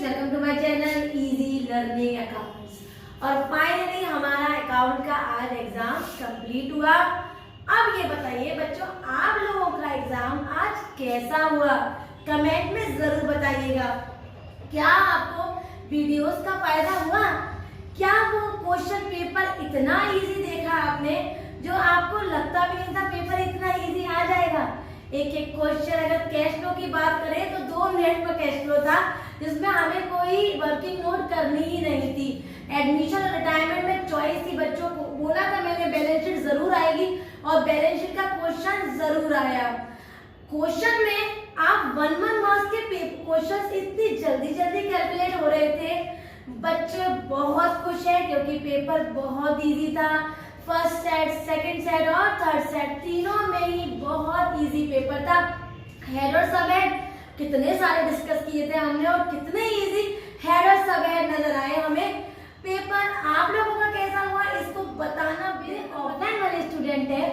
Welcome to my channel easy learning accounts. और finally हमारा account का आज एग्जाम कंप्लीट हुआ। अब ये बताइए बच्चों, आप लोगों का एग्जाम आज कैसा हुआ? कमेंट में जरूर बताइएगा। क्या आपको वीडियोस का फायदा हुआ? क्या वो क्वेश्चन पेपर इतना इजी देखा आपने जो आपको लगता भी नहीं था पेपर इतना इजी आ जाएगा? एक एक क्वेश्चन, अगर कैश फ्लो की बात करें तो 2 मिनट का कैश फ्लो था जिसमें हमें कोई वर्किंग नोट करनी ही नहीं थी। एडमिशन और रिटायरमेंट में चॉइस थी, बच्चों को बोला था मैंने बैलेंस शीट जरूर आएगी और बैलेंस शीट का क्वेश्चन जरूर आया। क्वेश्चन में आप 1 मार्क्स के क्वेश्चन इतनी जल्दी कैलकुलेट हो रहे थे, बच्चे बहुत खुश है क्योंकि पेपर बहुत इजी था। फर्स्ट सेट, सेकंड सेट और थर्ड सेट तीनों में ही बहुत इजी पेपर था। हेड और सब हेड कितने सारे डिस्कस किए थे हमने और कितने इजी हेड और सब हेड नजर आए हमें। पेपर आप लोगों का कैसा हुआ इसको बताना। मेरे ऑफलाइन वाले स्टूडेंट है,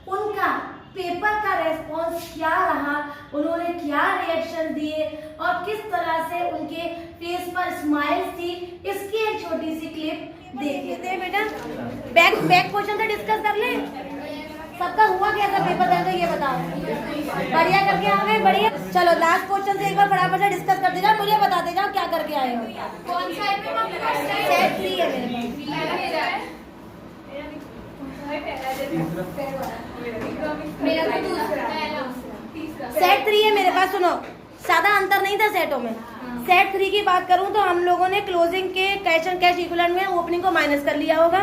उनका पेपर का रेस्पॉन्स क्या रहा, उन्होंने क्या रिएक्शन दिए और किस तरह से उनके फेस पर स्माइल्स थी, इसकी एक छोटी सी क्लिप देख लेते हैं बेटा। बैक क्वेश्चन तो डिस्कस कर ले। सबका हुआ कैसा पेपर था तो ये बताओ। बढ़िया करके आ गए? बढ़िया। चलो लास्ट क्वेश्चन से एक बार फटाफट से डिस्कस कर देगा, मुझे बता देगा क्या करके आए हो। कौन सा है? सेट 3 है मेरे पास। सेट 3 है मेरे पास। सुनो, ज्यादा अंतर नहीं था सेटों में। सेट 3 की बात करूं तो हम लोगों ने क्लोजिंग के कैश एंड कैश इक्विवेलेंट में ओपनिंग को माइनस कर लिया होगा।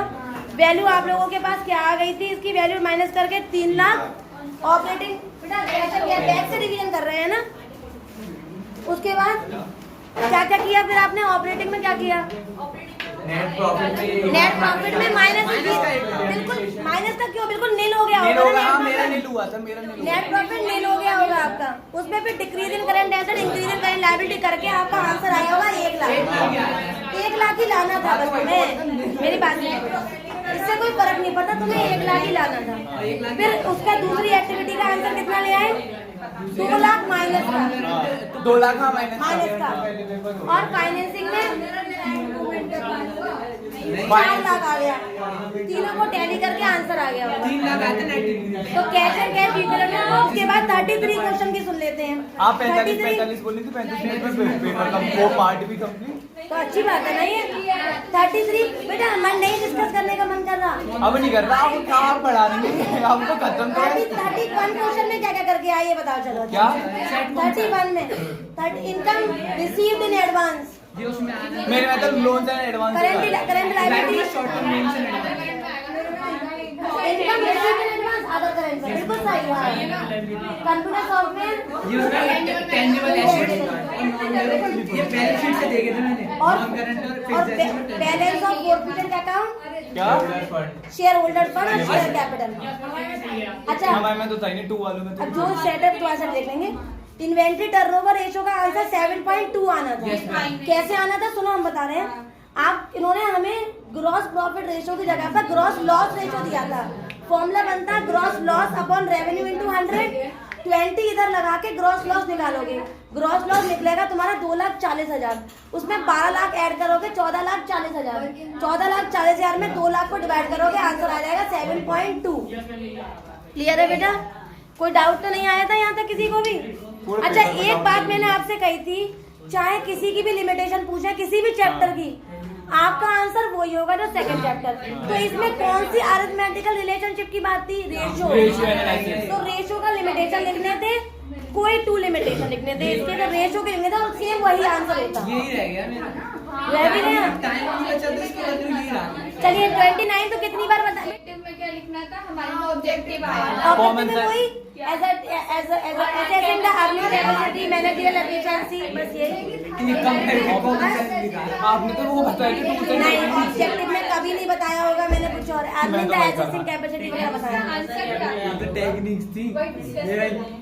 वैल्यू आप लोगों के पास क्या आ गई थी? इसकी वैल्यू माइनस करके 3 लाख ऑपरेटिंग। बेटा बैक से रिवीजन कर रहे हैं ना। उसके बाद क्या क्या किया फिर आपने? ऑपरेटिंग में क्या किया? नेट प्रॉफिट में माइनस। बिल्कुल माइनस का क्यों? बिल्कुल नील हो गया होगा। मेरा नील हुआ था। नेट प्रॉफिट नील हो गया होगा आपका। उसमें फिर decrease in current asset, increase in current liability करके आपका आंसर आया होगा 1 लाख। 1 लाख ही लाना था बस तुम्हें। मेरी बात नहीं, इससे कोई फर्क नहीं पड़ता, तुम्हें 1 लाख ही लाना था। फिर उसका दूसरी एक्टिविटी का आंसर कितना ले आए? 2 लाख माइनस का। 2 लाख माइनस का। और फाइनेंसिंग में 4 लाख आ गया। तीनों को टैली करके आंसर आ गया होगा। 3 लाख आते हैं। तो कैश एंड कैश इक्विवेलेंट में उसके बाद 33 क्वेश्चन की सुन लेते हैं। आप 45 बोली थी। 35 में पेपर का वो पार्ट भी कंप्लीट। तो अच्छी बात है ना ये। 33 बेटा मन नहीं डिस्कस करने का मन कर रहा। अब नहीं कर रहा। आप क्या पढ़ा रही हैं? आपको खत्म कर। 31 क्वेश्चन में क्या क्या करके आए ये बताओ। चलो क्या 31 में इनकम रिसीव्ड इन एडवांस, मेरे मतलब loan and advance, current liability, income received in advance, other current. बिल्कुल सही है। कंप्यूटर सॉफ्टवेयर, टेंजिबल एसेट ये बैलेंस शीट से देखे थे मैंने। और current balance of forfeited account, क्या शेयर होल्डर फंड और शेयर कैपिटल। अच्छा हमारे में तो था नहीं 2 वालों में। अब जो सेटअप थोड़ा सा देख लेंगे। इन्वेंट्री टर्नओवर रेशियो का आंसर 7.2 आना था। कैसे आना था सुनो, हम बता रहे हैं। आप इन्होंने हमें ग्रॉस प्रॉफिट रेशियो की जगह पर ग्रॉस लॉस रेशियो दिया था। फॉर्मूला बनता है gross loss upon revenue into 100। 20 इधर लगा के ग्रॉस लॉस निकालोगे। ग्रॉस लॉस निकलेगा तुम्हारा 2,40,000। उसमें 12 लाख ऐड करोगे 14,40,000। 14,40,000 में 2 लाख को डिवाइड करोगे, आंसर आ जाएगा 7.2। क्लियर है बेटा? कोई डाउट तो नहीं आया था यहाँ तक किसी को भी? अच्छा एक बात मैंने आपसे कही थी, चाहे किसी की भी लिमिटेशन पूछे किसी भी चैप्टर की, आपका आंसर वही होगा जो सेकंड चैप्टर। तो इसमें कौन सी अरिथमेटिकल रिलेशनशिप की बात थी? रेशियो। तो रेशियो का लिमिटेशन लिखने थे, कोई 2 लिमिटेशन लिखने थे इसके, तो रेशियो के लिखने थे और सेम वही आंसर होता। यही रह गया मेरा। रह भी गया। चलिए 29 तो कितनी बार बताए? में क्या लिखना था? हमारा ऑब्जेक्टिव आया। ऑब्जेक्टिव में कोई as in the earning capacity, managerial efficiency, बस ये। आपने तो वो बताया कि नहीं, ऑब्जेक्टिव में कभी नहीं बताया होगा मैंने कुछ और। अर्निंग द एसेसिंग कैपेसिटी वगैरह बताया। टेक्निक्स थी।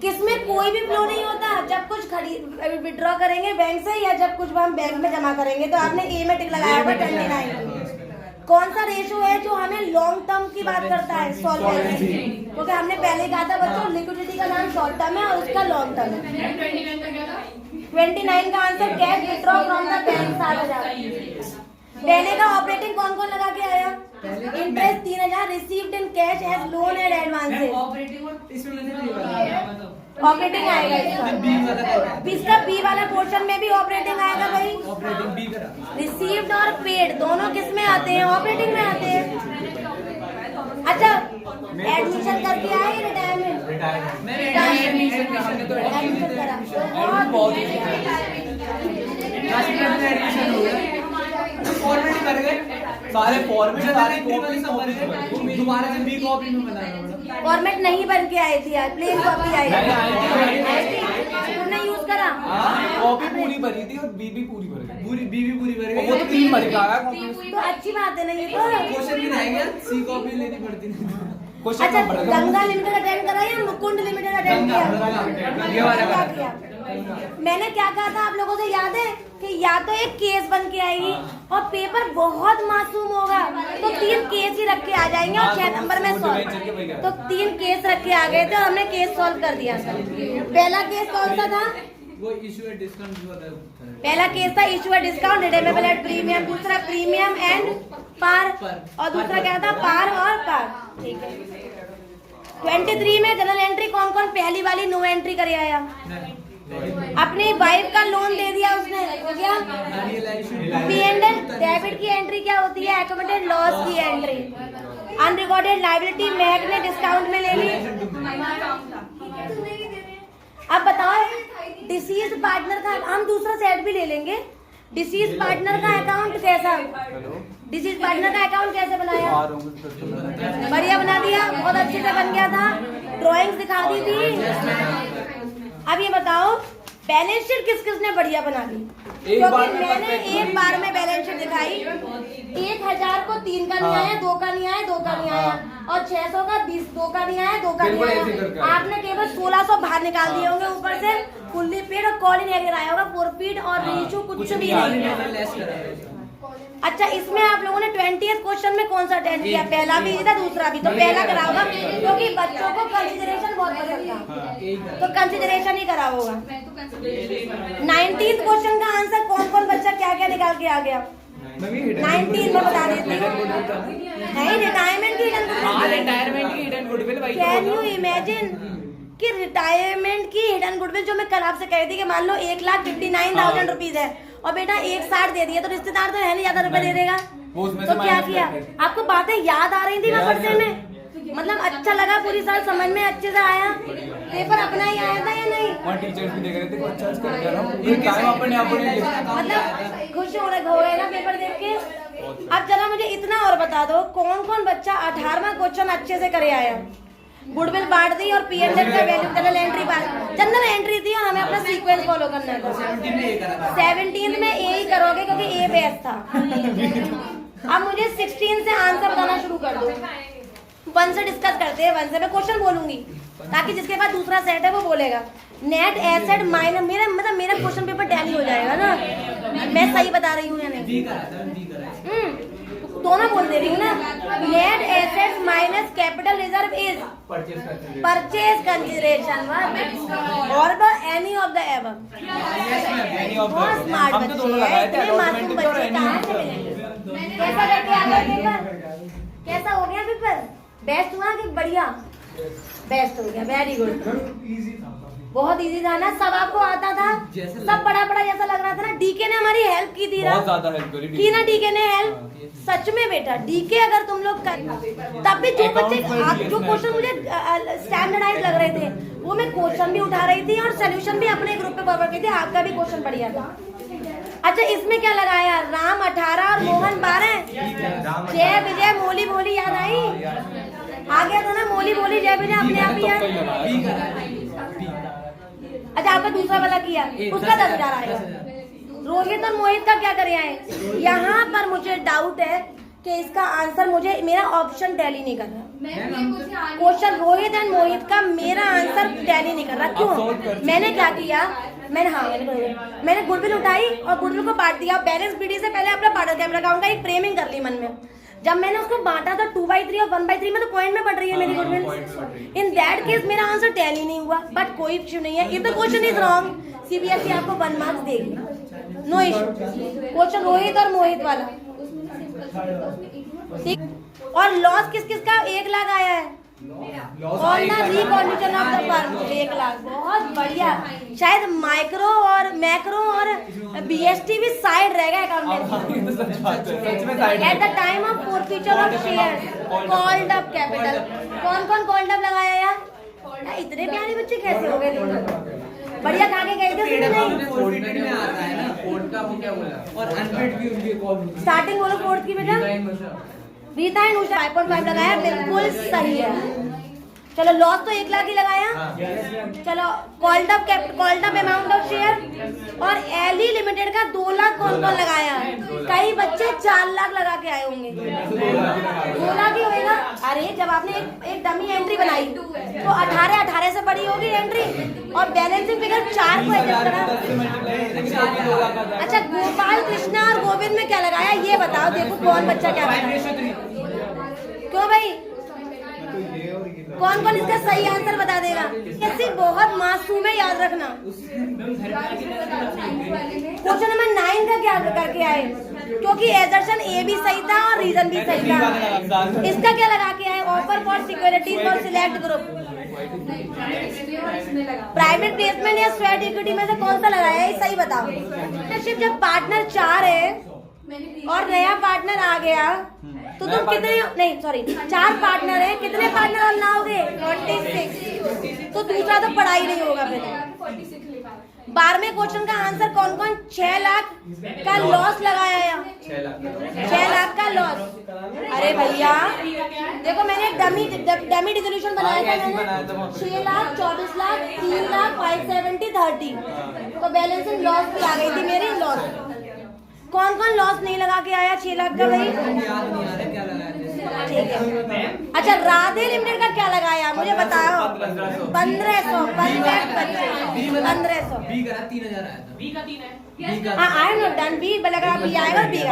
किसमें कोई भी फ्लो नहीं होता। जब कुछ खरीद विड्रॉ करेंगे बैंक से या जब कुछ हम बैंक में जमा करेंगे तो आपने ए में टिक लगाया होगा 29। कौन सा रेशो है जो हमें लॉन्ग टर्म की बात करता है? सॉल्वेंसी। क्योंकि हमने पहले कहा था बच्चों लिक्विडिटी का नाम शॉर्ट टर्म है और उसका लॉन्ग टर्म है। 29 का answer cash withdraw from the bank 7,000। पहले का ऑपरेटिंग कौन कौन लगा के आया? Interest 3,000 received in cash as loan and advances. Operating आएगा इसका बी वाला पोर्शन में भी ऑपरेटिंग आएगा भाई। रिसीव्ड और पेड दोनों किस में आते हैं? ऑपरेटिंग में आते हैं। अच्छा एडमिशन करके आए रिटायरमेंट? एडमिशन करा फॉर्मेट कर गए सारे फॉर्मेट सारी कॉपी दोबारा से बी कॉपी में बनाना। फॉर्मेट नहीं बन के आई थी यार, प्लेन कॉपी आई थी। तुमने यूज करा? कॉपी पूरी भरी थी और बी भी पूरी भर गई। पूरी बी भी पूरी भर गई। वो तो 3 भर का आया कॉपी। तो अच्छी बात है ना ये तो। क्वेश्चन भी नहीं गया, सी कॉपी लेनी पड़ती है। अच्छा गंगा लिमिटेड अटेंड करा या मुकुंद लिमिटेड अटेंड किया? मैंने क्या कहा था आप लोगों से याद है कि या तो एक केस बन के आएगी और पेपर बहुत मासूम होगा तो 3 केस ही रख के आ जाएंगे और 6 नंबर में सॉल्व। तो 3 केस रख के आ गए थे और हमने केस सॉल्व कर दिया। पहला केस कौन सा था? वो इशू डिस्काउंट हुआ था। पहला केस था issue discount redeemable at premium, दूसरा प्रीमियम एंड पार और दूसरा क्या था? पार और पार। ठीक है। 23 में जनरल एंट्री कौन कौन पहली वाली नो एंट्री कर आया? अपनी वाइफ का लोन दे दिया उसने, हो गया। P&L डेबिट की एंट्री क्या होती है? अकोमोडेटेड लॉस की एंट्री। अनरिकॉर्डेड लायबिलिटी महक ने डिस्काउंट में ले ली। अब बताओ डिसीज पार्टनर का हम दूसरा सेट भी ले लेंगे। डिसीज पार्टनर का अकाउंट कैसा? डिसीज पार्टनर का अकाउंट कैसे बनाया? बढ़िया बना दिया, बहुत अच्छे से बन गया था। ड्राइंग्स दिखा दी थी। अब ये बताओ बैलेंस शीट किस किसने बढ़िया बना दी? क्योंकि मैंने एक बार में बैलेंस शीट दिखाई। 1,000 को 3 का नहीं आया, 2 का नहीं आया, 2 का नहीं आया और 600 का 2 का नहीं आया, 2 का नहीं आया। आपने केवल 1600 बाहर निकाल दिए होंगे ऊपर से। फुल्ली पेड और कॉल इन एरियर आया होगा, फोरफीड और रेशो कुछ भी नहीं। अच्छा इसमें आप लोगों ने 20th क्वेश्चन में कौन सा अटेंड किया? पहला भी था दूसरा भी, तो पहला करा होगा क्योंकि बच्चों को कंसिडरेशन बहुत पसंद था तो कंसिडरेशन ही करा होगा। 19th क्वेश्चन का आंसर कौन कौन बच्चा क्या क्या निकाल के आ गया? 19 में बता देती हूँ। नहीं रिटायरमेंट की hidden goodwill. Can you imagine कि रिटायरमेंट की हिडन गुडविल जो मैं कल आपसे कह रही थी कि मान लो 1,59,000 रुपीज है और बेटा 1,60 दे दिया तो रिश्तेदार तो है नहीं ज्यादा रुपए दे देगा। तो क्या किया? आपको बातें याद आ रही थी ना पढ़ने में? मतलब अच्छा लगा, पूरी साल समझ में अच्छे से आया? पेपर अपना ही आया था या नहीं? वहाँ टीचर्स भी देख रहे थे अच्छा कर रहा हूँ। ये टाइम अपने मतलब खुश हो गए ना पेपर देख के। अब चलो मुझे इतना और बता दो कौन कौन बच्चा 18वां क्वेश्चन अच्छे से करे आया? गुडविल बांट दी और P&L का value general entry general entry थी और हमें अपना सीक्वेंस फॉलो करना था। 17 में ए ही करोगे क्योंकि ए बेस्ट था। अब मुझे 16 से आंसर बताना शुरू कर दो। 1 से डिस्कस करते हैं। 1 से मैं क्वेश्चन बोलूंगी ताकि जिसके पास दूसरा सेट है वो बोलेगा। नेट एसेट माइनस मेरा क्वेश्चन पेपर टैली हो जाएगा ना? मैं सही बता रही हूँ या नहीं? दोनों बोल दे रही हूँ ना। Net asset minus capital reserve is purchase consideration और एनी ऑफ द एबव। बहुत स्मार्ट बच्चे हैं, इतने मासूम बच्चे कहाँ से मिलेंगे? कैसा करके आ गया पेपर? कैसा हो गया पेपर? बेस्ट हुआ कि बढ़िया? बेस्ट हो गया, वेरी गुड। बहुत इजी था ना? सब आपको आता था? सब बड़ा बड़ा जैसा लग रहा था ना? डीके ने हमारी हेल्प की थी ना? बहुत ज्यादा हेल्प की ना डीके ने हेल्प। सच में बेटा डीके अगर तुम लोग कर तब भी जो बच्चे जो क्वेश्चन मुझे स्टैंडर्डाइज लग रहे थे वो मैं क्वेश्चन भी उठा रही थी और सोल्यूशन भी अपने ग्रुप पे फॉरवर्ड की थी। आपका भी क्वेश्चन बढ़िया था। अच्छा इसमें क्या लगाया? राम 18 और मोहन 12। जय विजय मोली मोली याद आई? आ गया था ना मोली मोली जय विजय अपने आप ही है। अच्छा आपका दूसरा वाला किया उसका 10,000 आएगा। रोहित और मोहित का क्या करे आए? यहाँ पर मुझे डाउट है कि इसका आंसर मुझे मेरा ऑप्शन टैली नहीं कर रहा। क्वेश्चन रोहित एंड मोहित का मेरा आंसर टैली नहीं कर रहा। क्यों? मैंने क्या किया? मैंने गुडविल उठाई और गुडविल को बांट दिया। बैलेंस बीडी से पहले अपना पार्टनर कैपिटल अकाउंट का एक फ्रेमिंग कर ली मन में। जब मैंने उसको बांटा था 2/3 और 1/3 में तो पॉइंट में बढ़ रही है मेरी गुडविल। इन दैट केस मेरा आंसर टैली नहीं हुआ बट कोई इश्यू नहीं है। If the question is wrong CBSE आपको 1 मार्क्स देगी, नो इशू। क्वेश्चन रोहित और मोहित वाला, ठीक। और लॉस किस किस का 1 लाख आया है? और ना रिकॉन्डिशन ऑफ द फर्म 1 लाख, बहुत बढ़िया। शायद माइक्रो और मैक्रो और बीएसटी भी साइड रहेगा accountancy. At the time of forfeiture of share called up capital, कौन कौन कॉल्ड अप लगाया यार? इतने प्यारे बच्चे कैसे हो गए? बढ़िया खा के गए थे नहीं? में आता है ना कोड का, वो क्या बोला, और अनपेड भी उनके कॉल स्टार्टिंग बोलो फोर्थ की बेटा। रीता एंड उषा 5.5 लगाया, बिल्कुल सही है। चलो लॉस तो 1 लाख ही लगाया। चलो called up amount of share और एलई लिमिटेड का 2 लाख कौन कौन लगाया? कई बच्चे 4 लाख लगा के आए होंगे। 2 लाख ही होएगा। अरे जब आपने एक डमी एंट्री बनाई तो 18 से बड़ी होगी एंट्री, और बैलेंसिंग फिगर 4 को एडजस्ट करा। अच्छा गोपाल कृष्णा और गोविंद में क्या लगाया ये बताओ, देखो कौन बच्चा क्या बताया। क्यों भाई, कौन कौन इसका सही आंसर बता देगा? कैसे बहुत मासूम है, याद रखना। क्वेश्चन नंबर 9 का क्या करके आए? क्योंकि एजर्शन ए भी सही था और रीजन भी सही था। इसका क्या लगा के आए? Offer for securities for select group, private placement या स्वेट इक्विटी में से कौन सा लगाया है? सही बताओ। जब पार्टनर 4 है और नया पार्टनर आ गया तो तुम कितने, नहीं सॉरी 4 पार्टनर है, कितने पार्टनर और लाओगे? 46। तो दूसरा तो पढ़ाई नहीं होगा फिर। 12वें क्वेश्चन का आंसर कौन कौन? 6 लाख का लॉस लगाया या 6 लाख का लॉस। अरे भैया देखो मैंने डमी डिसोल्यूशन बनाया था मैंने। 6 लाख, 24 लाख, 3 लाख, 570, 30। तो बैलेंसिंग लॉस भी आ गई थी मेरी। लॉस कौन कौन लॉस नहीं लगा के आया 6 लाख का भाई? ठीक है। अच्छा राधे लिमिटेड का क्या लगाया मुझे बताओ? 1500। 1500 हाँ I am not done. B लगा, बी आएगा, बी आएगा।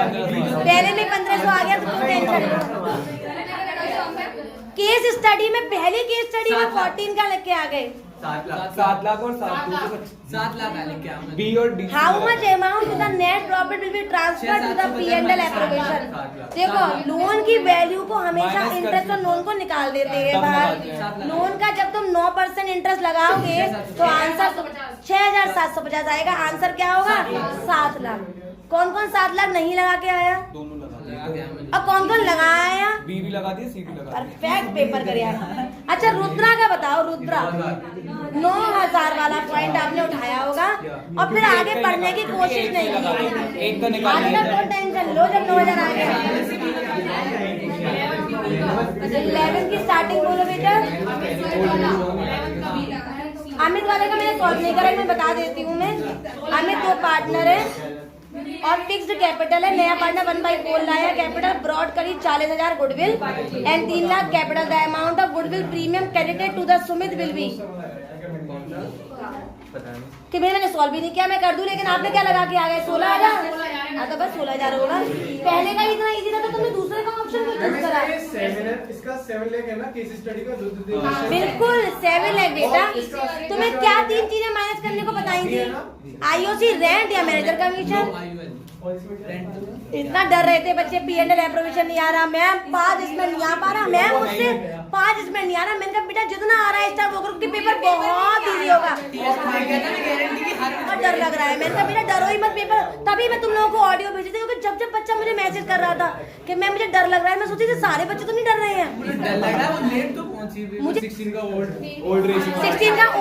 पहले में 1500 आ गया तो टेंशन नहीं। केस स्टडी में पहली केस स्टडी में 14 का लेके आ गए। 7 लाख और 7 लाख लेके आ बी और D. How much amount to the net profit will be transferred to the P&L appropriation. देखो लोन की वैल्यू को हमेशा इंटरेस्ट और लोन को निकाल देते हैं बाहर। लोन का जब तुम 9% इंटरेस्ट लगाओगे तो आंसर 6750 आएगा। आंसर क्या होगा? 7 लाख। कौन कौन 7 लाख नहीं लगा के आया? दोनों लगा और कौन कौन लगाया? बी भी लगा दिया, सी भी लगा दिया। परफेक्ट पेपर कर यार। अच्छा रुद्रा का बताओ। रुद्रा 9000 वाला पॉइंट आपने उठाया होगा और फिर आगे पढ़ने की कोशिश नहीं की। एक तो निकाल आगे का टेंशन लो जब 9000 आ गया। 11 की स्टार्टिंग बोलो बेटा। अमित वाले का मैंने सॉल्व नहीं करा, मैं बता देती हूँ। मैं अमित 2 पार्टनर है और फिक्स्ड कैपिटल है। नया पार्टनर 1/4 लाया। कैपिटल ब्रॉड करीब 40,000 goodwill and 3 lakh capital. The amount of goodwill premium credited to the Sumit will be. कि मैंने सॉल्व भी नहीं किया, मैं कर दूं, लेकिन आपने क्या लगा के आ गए? 16,000। हाँ तो बस 16,000 होगा। पहले का इतना इजी था तो तुमने दूसरे का ऑप्शन क्यों चूज करा? इसका 7 लाख है ना केस स्टडी का। बिल्कुल 7 लाख बेटा। तुम्हें क्या 3 चीजें माइनस करने को बताई थी? आईओसी, रेंट या मैनेजर कमीशन? इतना डर रहे थे बच्चे P&L एप्रोवेशन नहीं आ रहा मैम, 5 इसमें नहीं आ पा रहा मैम, मुझसे 5 इसमें नहीं आ रहा। मैंने कहा बेटा जितना आ रहा है स्टाफ ग्रुप के पेपर बहुत इजी होगा। और डर लग रहा है। मैंने कहा बेटा डरो ही मत पेपर। तभी मैं तुम लोगों को ऑडियो भेजी थी क्योंकि जब बच्चा मुझे मैसेज कर रहा था कि मैम मुझे डर लग रहा है, मैं सोची थी सारे बच्चे तो नहीं डर रहे हैं। मुझे 16 का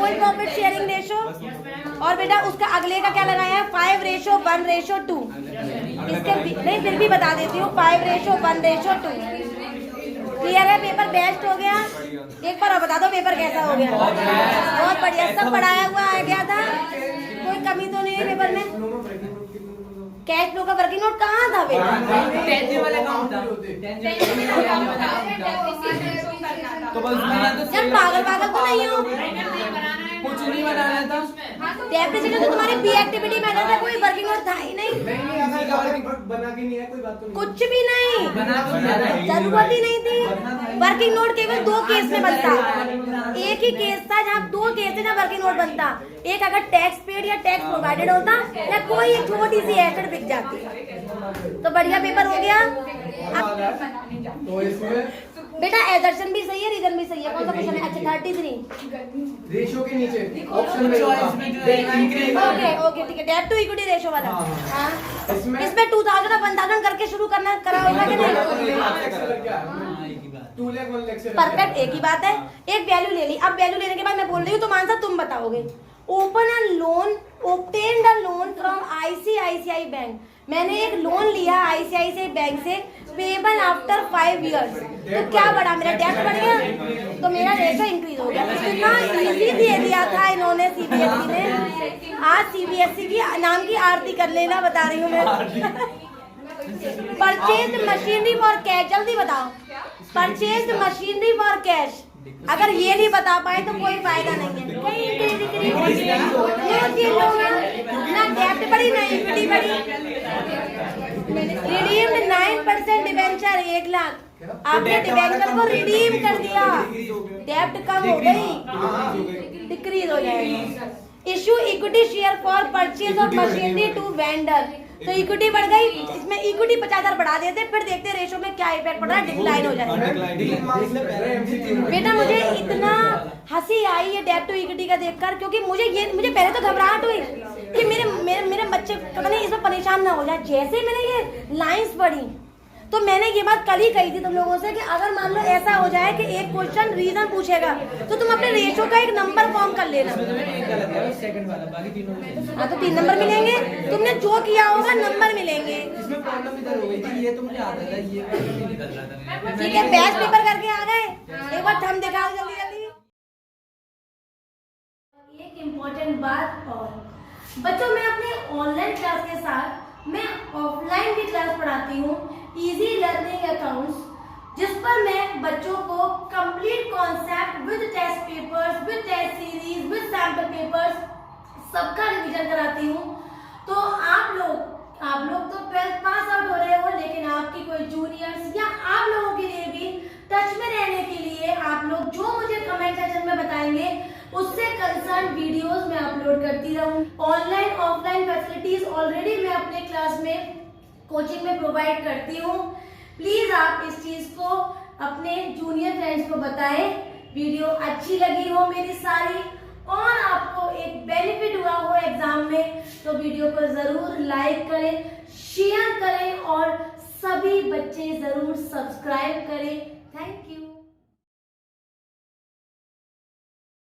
ओल्ड प्रॉफिट शेयरिंग रेशो और बेटा उसका अगले का क्या लगाया है? 5:1:2। इसके नहीं फिर भी बता देती हूँ। 5:1:2। क्लियर है? पेपर बेस्ट हो गया। एक बार और बता दो पेपर कैसा हो गया? बहुत बढ़िया, सब पढ़ाया हुआ आ गया था, कोई कमी तो नहीं है पेपर में। कैश फ्लो का वर्किंग नोट कहाँ था बेटा? यार पागल तो नहीं हो। कुछ नहीं बनाना था। डेप्रिसिएशन तो तुम्हारी बी एक्टिविटी में था, कोई वर्किंग नोट था ही नहीं। बना कि नहीं है, कोई बात तो नहीं। कुछ भी नहीं, बना तो दिया था। जरूरत ही नहीं थी। वर्किंग नोट केवल 2 केस में बनता, एक ही केस था जहाँ 2 केस थे जहाँ वर्किंग नोट बनता। एक अगर टैक्स पेड या टैक्स प्रोवाइडेड होता या कोई एक छोटी सी एसेट बिक जाती। तो बढ़िया पेपर हो गया। तो इसमें बेटा एजर्शन भी सही है, रीजन भी सही है। कौन सा क्वेश्चन है? अच्छा 33। रेशियो के नीचे ऑप्शन में चॉइस में जो है ओके ठीक है, डेट टू इक्विटी रेशियो वाला। हाँ इसमें इसमें 2000 और 1000 करके शुरू करना करा होगा कि नहीं? 2 लाख 1 लाख से परफेक्ट, एक ही बात है। एक वैल्यू ले ली, अब वैल्यू लेने के बाद मैं बोल रही हूँ तो आंसर तुम बताओगे। Open a loan, obtained a loan from ICICI bank. मैंने एक लोन लिया ICICI बैंक से, पेबल आफ्टर 5 years। तो क्या बढ़ा? मेरा डेट बढ़ गया, तो मेरा रेशो इंक्रीज हो गया। इतना इजी दे दिया था इन्होंने CBSE ने। आज CBSE की नाम की आरती कर लेना, बता रही हूँ मैं। परचेज मशीनरी फॉर कैश, जल्दी बताओ। परचेज मशीनरी फॉर कैश, अगर ये नहीं बता पाए तो कोई फायदा नहीं है। ना डेब्ट बढ़ी ना इक्विटी बढ़ी। रिडीम्ड 9% डिबेंचर 1 लाख, आपने डिबेंचर को रिडीम कर दिया, डेब्ट कम हो गई, डिक्रीज हो जाएगी। Issue equity share for purchase of machinery to vendor, तो इक्विटी बढ़ गई। इसमें इक्विटी 50,000 बढ़ा देते, फिर देखते रेशो में क्या इफेक्ट पड़ रहा है, डिक्लाइन हो जाएगा। बेटा मुझे इतना हंसी आई है डेब्ट टू इक्विटी का देखकर, क्योंकि मुझे पहले तो घबराहट हुई कि मेरे बच्चे पता नहीं इसमें परेशान ना हो जाए। जैसे मैंने ये लाइंस पढ़ी तो मैंने ये बात कल ही कही थी तुम लोगों से कि अगर मान लो ऐसा हो जाए कि एक क्वेश्चन रीजन पूछेगा तो तुम अपने रेशो का एक नंबर फॉर्म कर लेना। हाँ तो 3 नंबर मिलेंगे, तुमने जो किया होगा नंबर मिलेंगे। इसमें प्रॉब्लम इधर हो गई थी, ये तो मुझे आता था, ये नहीं निकल रहा था। ठीक है, बैच पेपर करके आ गए, एक बार थंब दिखाओ जल्दी जल्दी। एक इम्पोर्टेंट बात और, बच्चों मैं अपने ऑनलाइन क्लास के साथ मैं ऑफलाइन भी क्लास पढ़ाती हूँ, इजी लर्निंग अकाउंट्स, जिस पर मैं बच्चों को complete concept with test papers, with test series, with sample papers सबका रिवीजन कराती हूँ। तो आप लोग तो 12th पास आउट हो रहे हो, लेकिन आपकी कोई जूनियर्स या आप लोगों के लिए भी टच में रहने के लिए आप लोग जो मुझे कमेंट सेक्शन में बताएंगे उससे कंसर्न वीडियोस मैं अपलोड करती रहूँ। ऑनलाइन ऑफलाइन फैसिलिटीज ऑलरेडी मैं अपने क्लास में कोचिंग में प्रोवाइड करती हूँ। प्लीज आप इस चीज को अपने जूनियर फ्रेंड्स को बताएं। वीडियो अच्छी लगी हो मेरी सारी और आपको एक बेनिफिट हुआ हो एग्जाम में तो वीडियो को जरूर लाइक करें, शेयर करें और सभी बच्चे जरूर सब्सक्राइब करें। Thank you.